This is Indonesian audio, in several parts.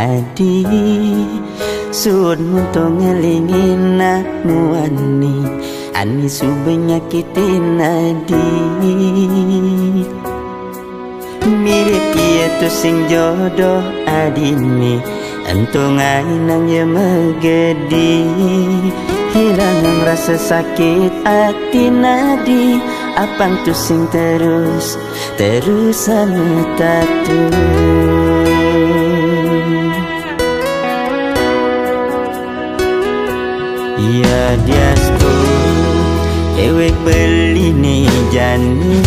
adi suun muntong ngelingin muani ani subenyakitin adi mirip iya tu sing jodoh adini entung ainang ya megedi hilang rasa sakit hati nadi apang tu sing terusan tatu ya diastu dewek beli nih jani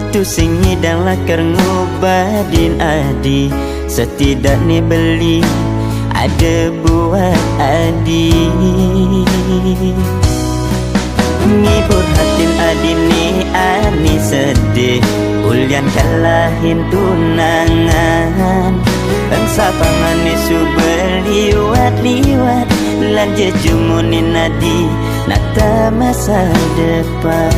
tu sing ngidang lakar ngobadin adi setidaknya beli ada buat adi ngibur hatin adi nih ani sedih ulian kalahin tunangan bangsa pangani su berliwat-liwat lanje jumunin adi nata masa depan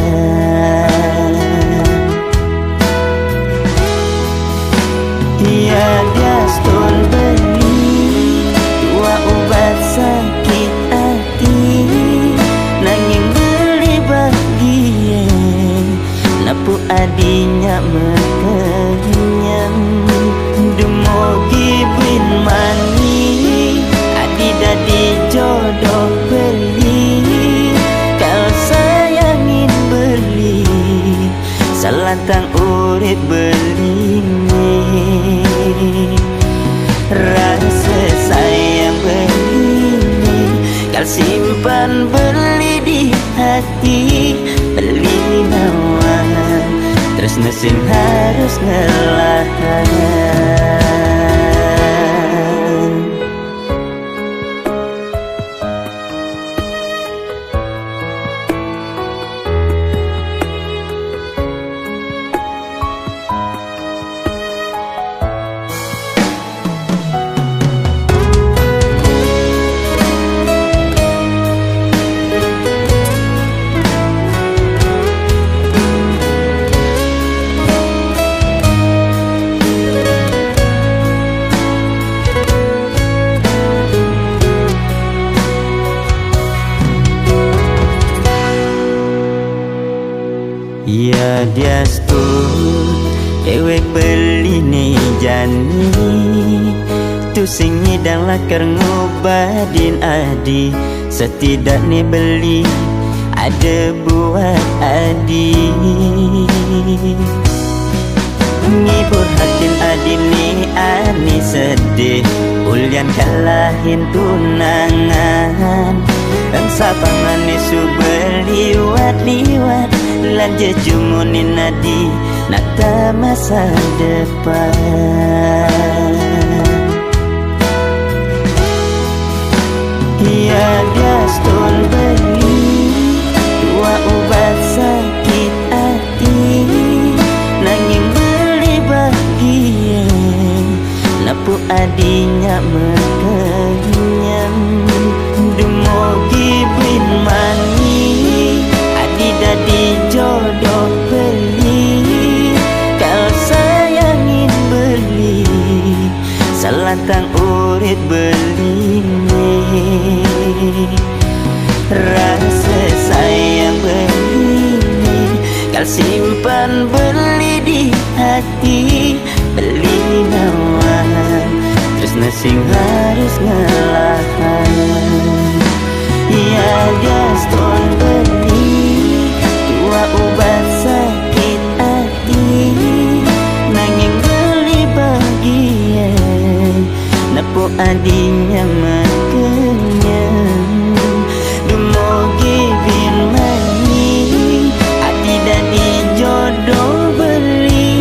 dia stun beli dua obat sakit hati nanging beli bahagia napu adinya mekenyam demogi bin mani adi dadi jodoh beli kau sayangin beli salantang urip beli rasa sayang beli kau simpan beli di hati beli nawan terus mesin harus ngelahan ya dia dewek beli nih jani tu sing ngidang lakar ngobadin adi setidaknya beli ada buat adi ngibur hatin adi nih ani sedih ulian kalahin tunangan bangsa pangani su berliwat-liwat lanje jumunin adi nata masa depan ya stun beli dua obat sakit hati nanging beli bahagia napu adinya mekenyam demogi bin mani adi dadi jodoh beli kau sayangin beli salantang urip beli rasa sayang beli kau simpan beli di hati beli nawan terus nesing harus ngelahan ya dia stun beli dua obat sakit hati nanging beli bahagia napu adinya mekenyam demogi bin mani adi dadi jodoh beli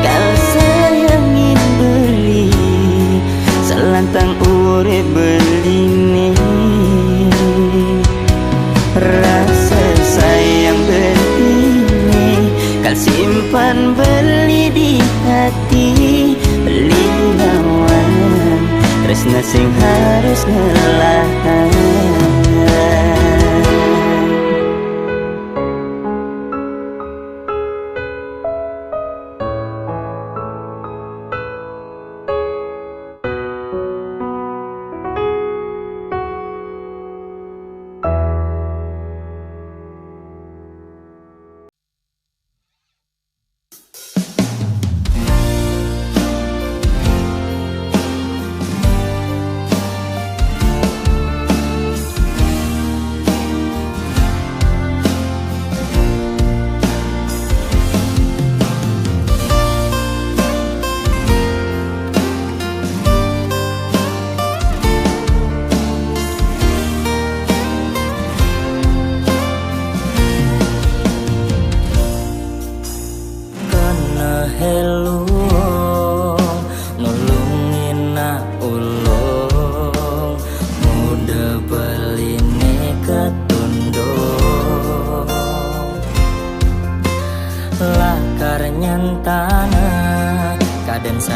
kau sayangin beli salantang urip beli nih rasa sayang beli kau simpan beli di hati beli nawan terus sing harus ngelahan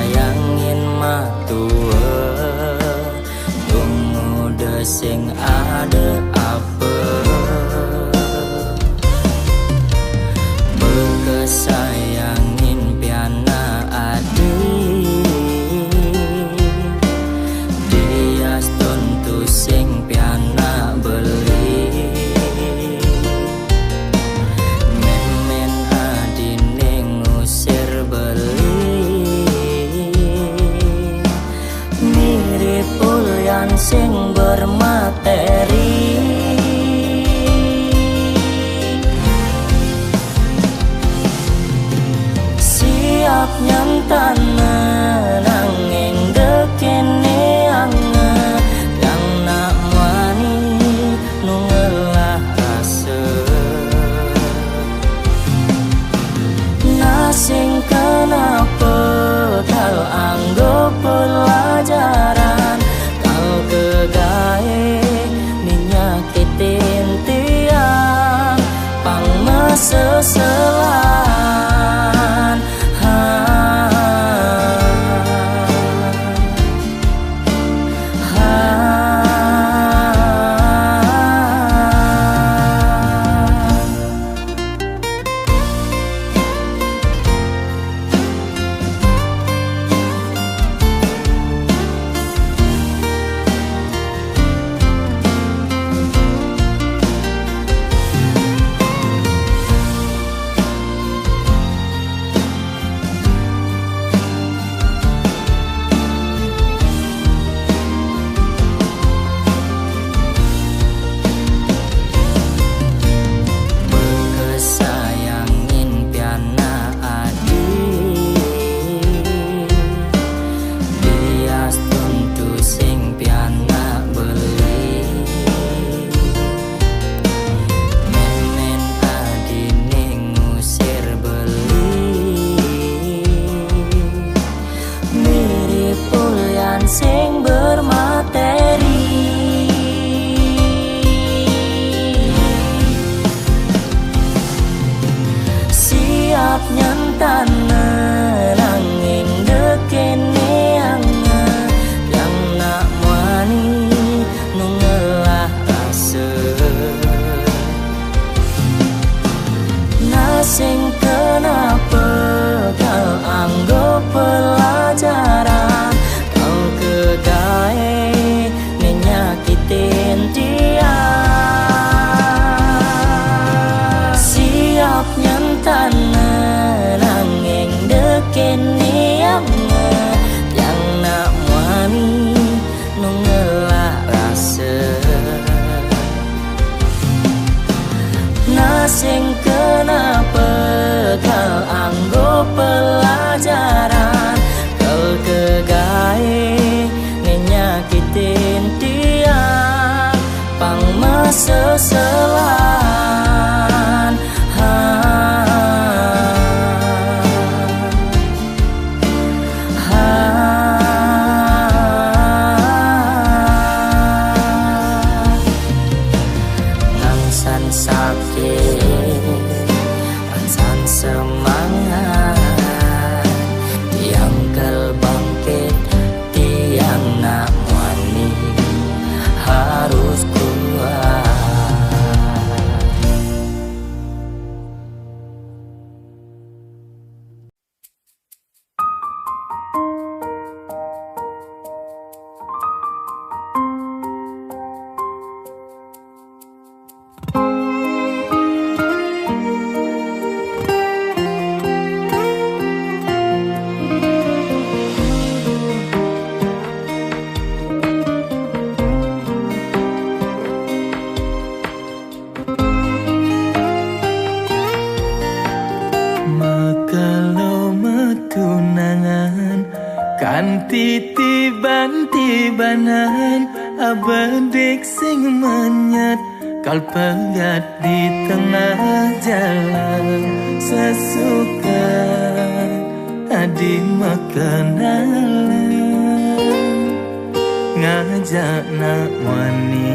sayangin matua tunggu desing ada apa bekesayangin piana adik dia stontu sing piana beli men adine ngusir beli mirip ulyan sing bermateri siap nyantan nanging dekene anget yang nak wani nungelah rasa nasing kenapa kau anggap pelajaran kau kegae ninyakitin tiang pang meseselan sing bermateri siap nyantan nanging dekene anget yang nak wani nungelah rasa nasing kenapa kau anggap pelajaran kegae nenyakitin dia siap nyantan nanging dekene anget yang nak wani nungelah rasa nasing kenapa kau anggap pelajaran kau kegae nyakitin dia pang meseselan ngangsan sakit angsan semangat yang bangkit tiang nak wani harus kuat. Tiban-tibanan abedik sing menyat kal pegat di tengah jalan sesuka adi makenalan ngajak nak wani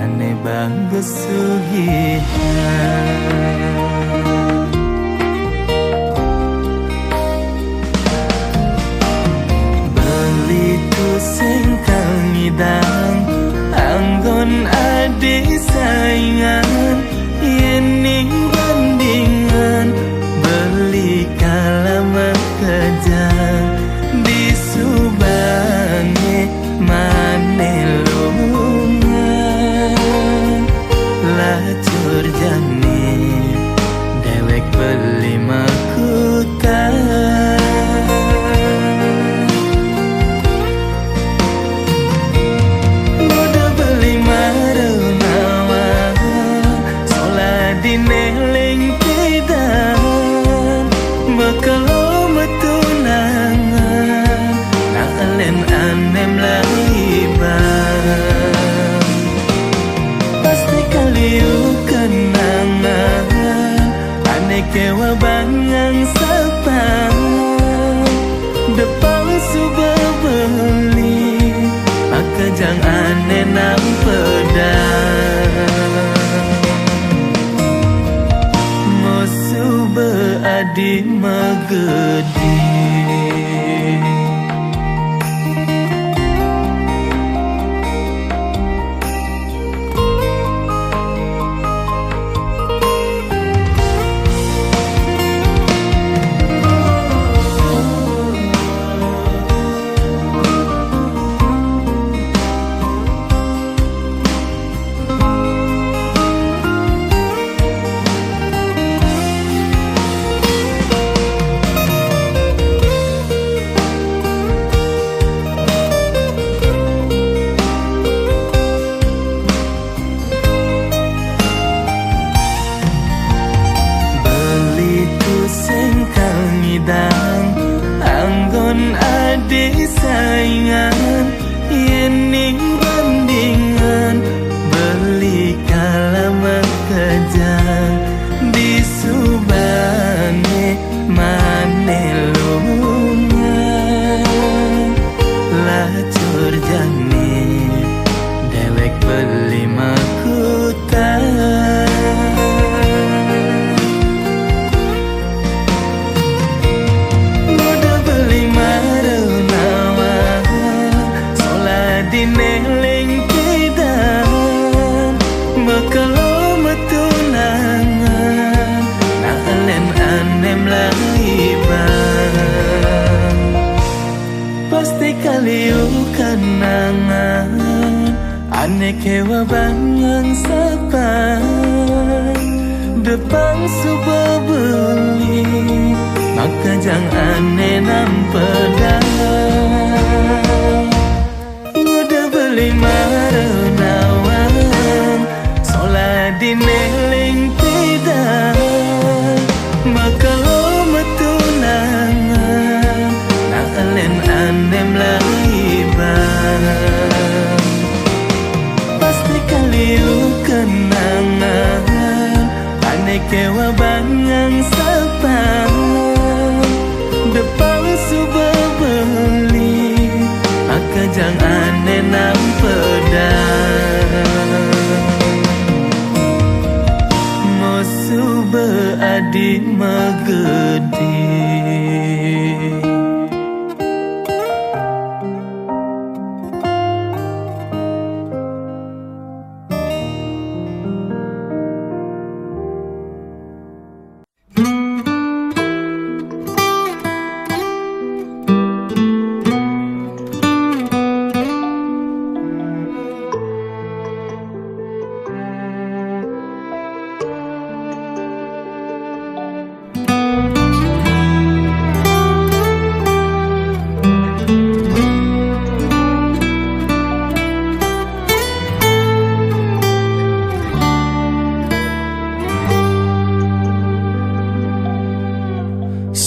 ane bang besugihan ngidang anggon adi saingan yening bandingan beli kalama kejang di Subange mane lungan lacur jani dewek beli makutan kewa bangang sapang depan suba beli maka jang ane nang pedang musuh beadi magedi anggon adi saingan yening bandingan beli kalama kejang di Subange mane lungan lacur jani dewek beli makutan kenangan ane kewa bangang sapang depan suba beli maka jang ane nampedang udah beli marenawang sola di neleng tidak maka lo metunangan nakalen anem lagi pasti kaliu kenangan ane kewa bangang sapang depan suba beli maka jang ane nampedang musuh beadi magedi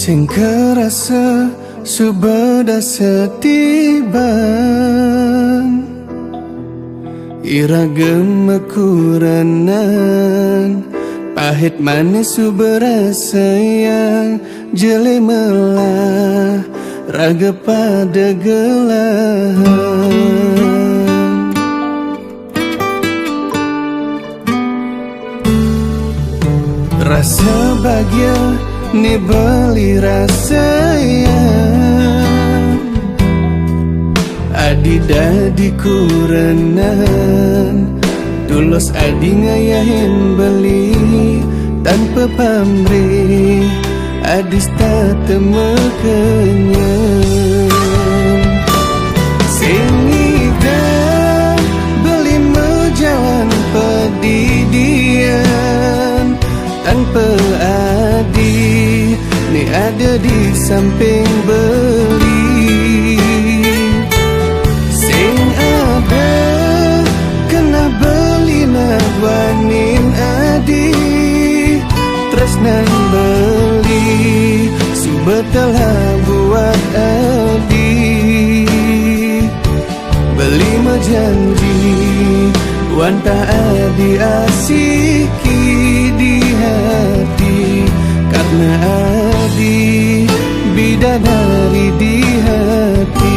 sing kerasa subada setiban iragam makuranan pahit manis suberasa yang jeli melah raga pada gelahan rasa bahagia ni beli rasa yang Dadi kurenan Tulos adi ngayahin beli tanpa pamrih adis tak temekenyang Singidang beli mejalan pedidian tanpa adi ni ada di samping beli wanin adi tresnan beli subetalah buat adi beli mejanji wanta adi asiki di hati karena adi bidadari di hati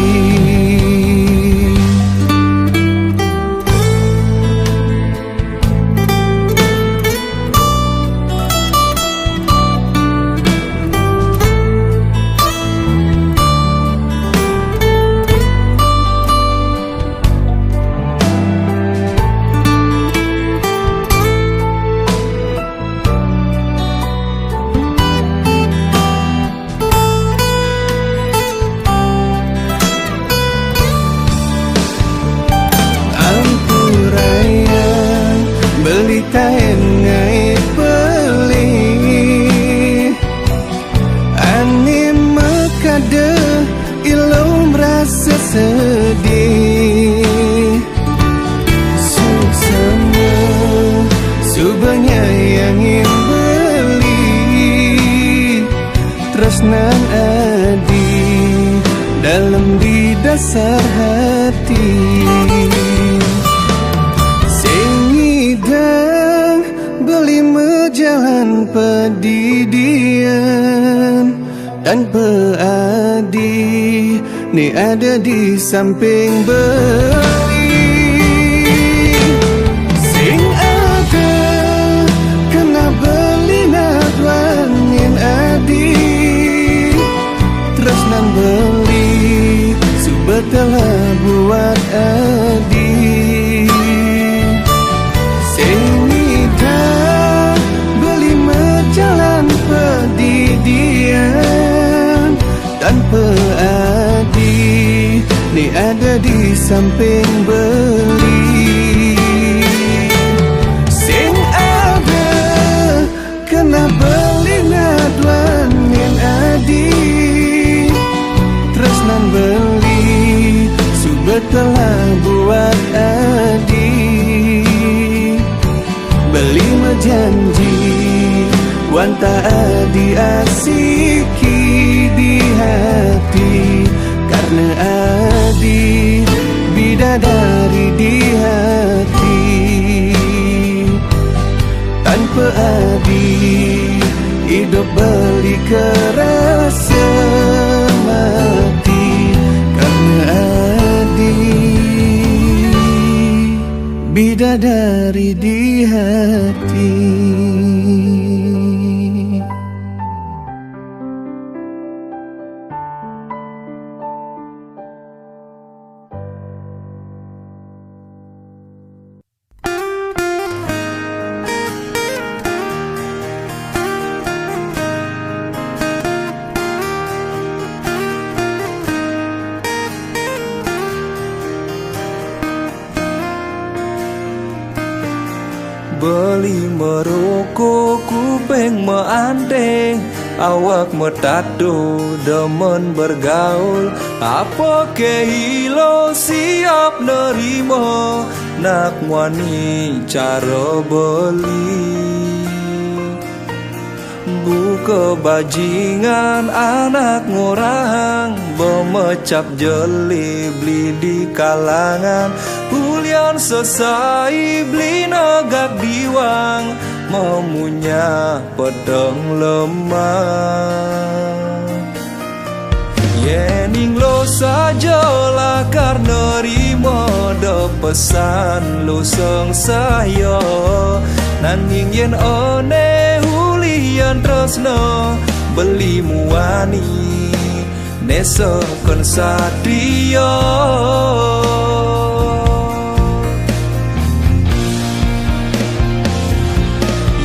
sedih suksana subanya yang ingin beli tresnan adi dalam di dasar hati singidang beli mejalan pedidian tanpa adi ni ada di samping beli sing ada kena beli nadwanin adi tresnan beli subetalah buat adi sing ida beli mejalan pedidian tanpa adi ni ada di samping beli sing ada kena beli nadwan yang adi tresnan beli subetalah buat adi beli mejanji wanta adi asiki di hati karena adi bidadari di hati tanpa adi hidup beli kerasa mati karena adi bidadari di hati beli merokok kupeng meandeng awak metado demen bergaul apa kehilo siap nerima nak wani cara beli buka bajingan anak ngorang bermecap jeli beli di kalangan hulian selesai beli nagak diwang memunya pedang lemah yening lo sajalah karena rimo do pesan lo seng saya nanging yen one hulian tresno beli muani Nesa kon sadio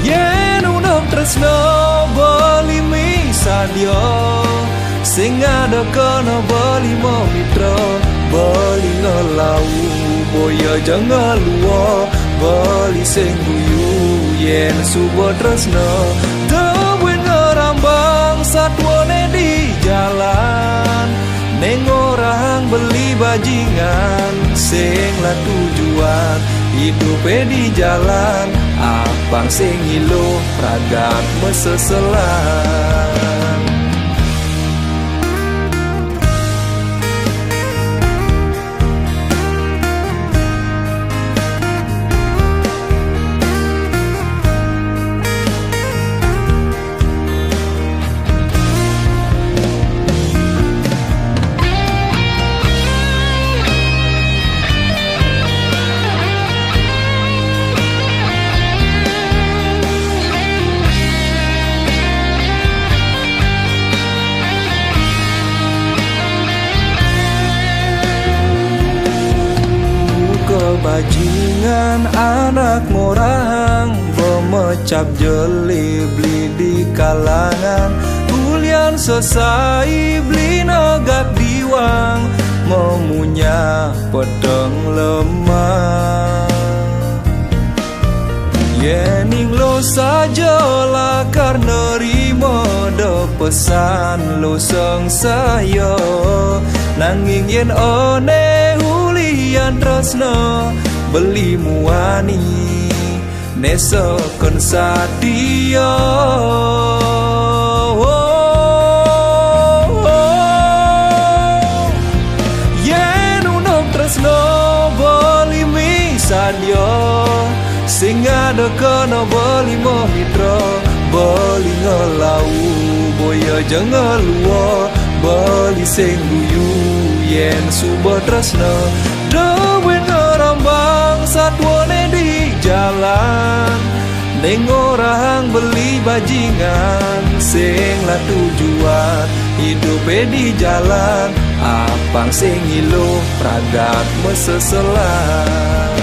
Yen unong tresno boli mi sadio Sing ada kono boli mo mitra Boli ngelau boya jangan luo Boli sing guyu yen subo tresno Tewin ngerambang satwane di jalan Neng orang beli bajingan Sing lah tujuan Hidupnya di jalan Apang sing iluh Pragat meseselan Bajingan anak ngorang Memecap jeli beli di kalangan Kulian selesai beli nogak diwang Memunya pedang lemah Yening lo saja lah karena rimo do pesan lo sang saya Nanging yen one hulian tresno beli muani Nesa kon sadio Yen unong tresno beli mi sadio Sing ada kono boli mo mitra Boli ngelau boya jangan luo Boli sing guyu yen subo tresno Dewe ngerambang satwane di jalan Neng orang beli bajingan Sing lah tujuan Hidupnya di jalan Apang sing iluh Pragat meseselan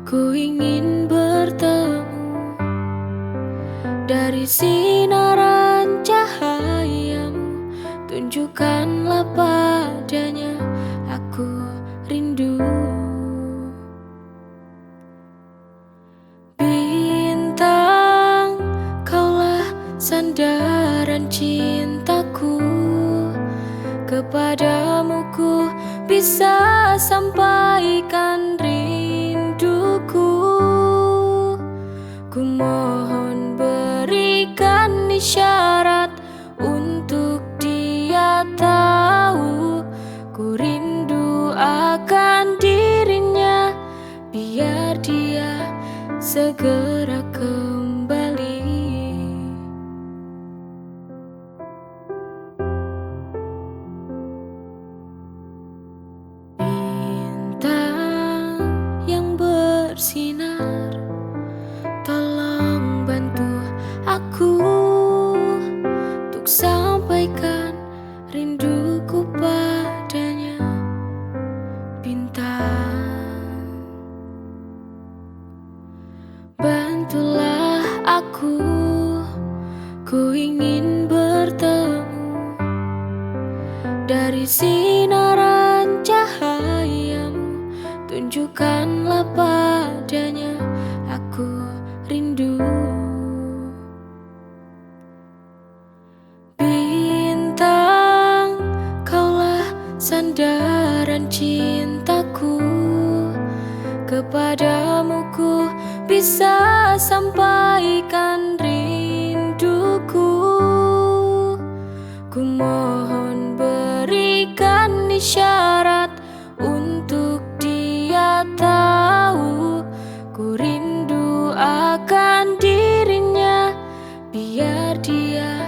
Ku ingin bertemu dari sinaran cahayamu. Tunjukkanlah padanya aku rindu. Bintang, kaulah sandaran cintaku. Kepadamu ku bisa sampaikan rinduku. Ku mohon berikan isyarat untuk dia tahu ku rindu akan dirinya, biar dia segera kembali. Bintang yang bersinar, tolong bantu aku untuk sampaikan rinduku padanya. Bintang, bantulah aku, ku ingin bertemu dari sinaran cahayamu. Tunjukkanlah padanya aku rindu. Bintang, kaulah sandaran cintaku. Kepadamu ku bisa sampaikan rinduku. Ku mohon berikan isyarat untuk dia tahu ku rindu akan dirinya, biar dia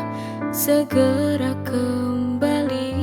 segera kembali.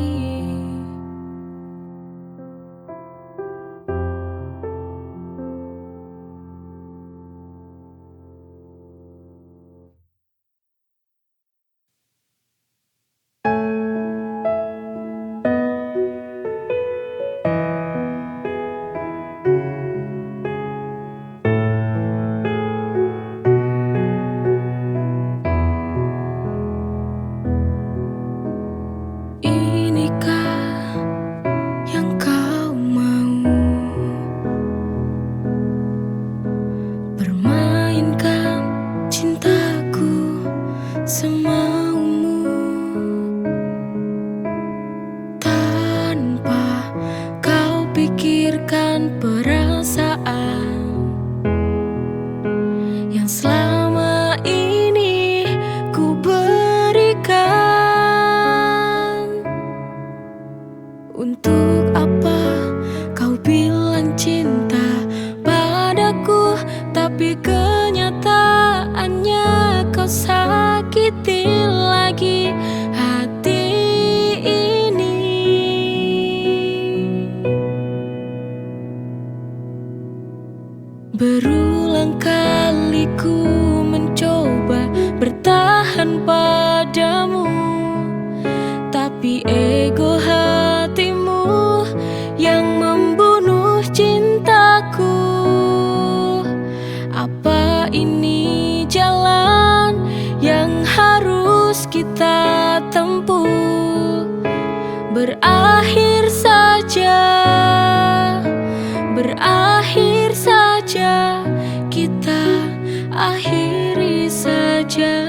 Inikah yang kau mau? Permainkan cintaku semaumu, tanpa kau pikirkan perasaan yang selama ini ku berikan. Untuk apa kau bilang cinta padaku, tapi kenyataannya kau sakiti lagi hati ini. Berulang kali ku mencoba bertahan padamu, tapi ego hatimu yang membunuh cintaku. Apa ini jalan yang harus kita tempuh? Berakhir saja, berakhir saja, kita akhiri saja.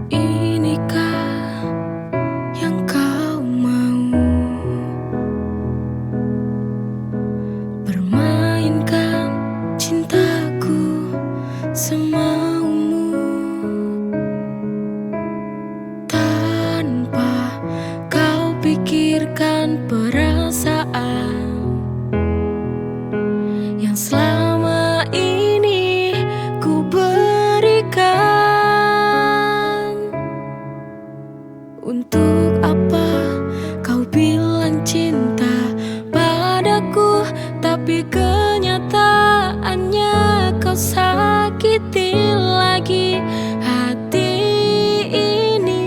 Inikah yang kau mau? Permainkan cintaku semaumu, tanpa kau pikirkan perasaan yang selama ini ku berikan. Untuk apa kau bilang cinta padaku, tapi kenyataannya kau sakiti lagi hati ini.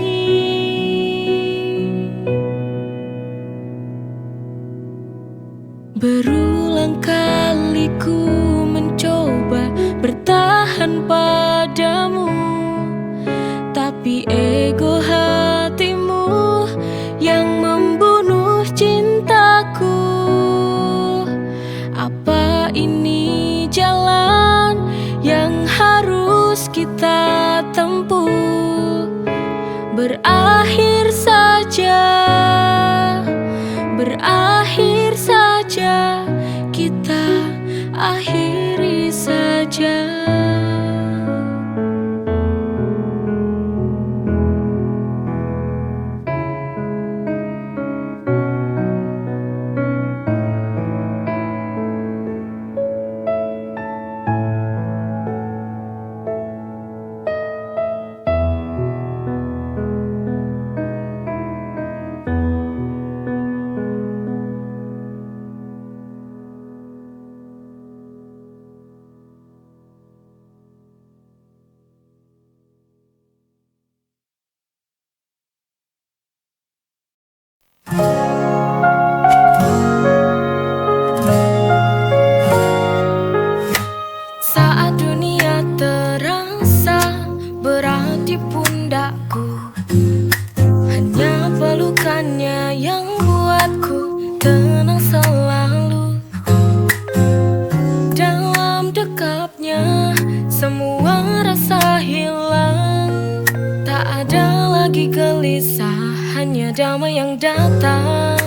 Berulang kali ku mencoba bertahan padamu, tapi ego hatimu yang membunuh cintaku. Apa ini jalan yang harus kita tempuh? Berakhir saja, berakhir saja, kita akhiri saja. Saat dunia terasa berat di pundakku, hanya pelukannya yang buatku tenang selalu. Dalam dekapnya semua rasa hilang, tak ada lagi gelisah, hanya damai yang datang.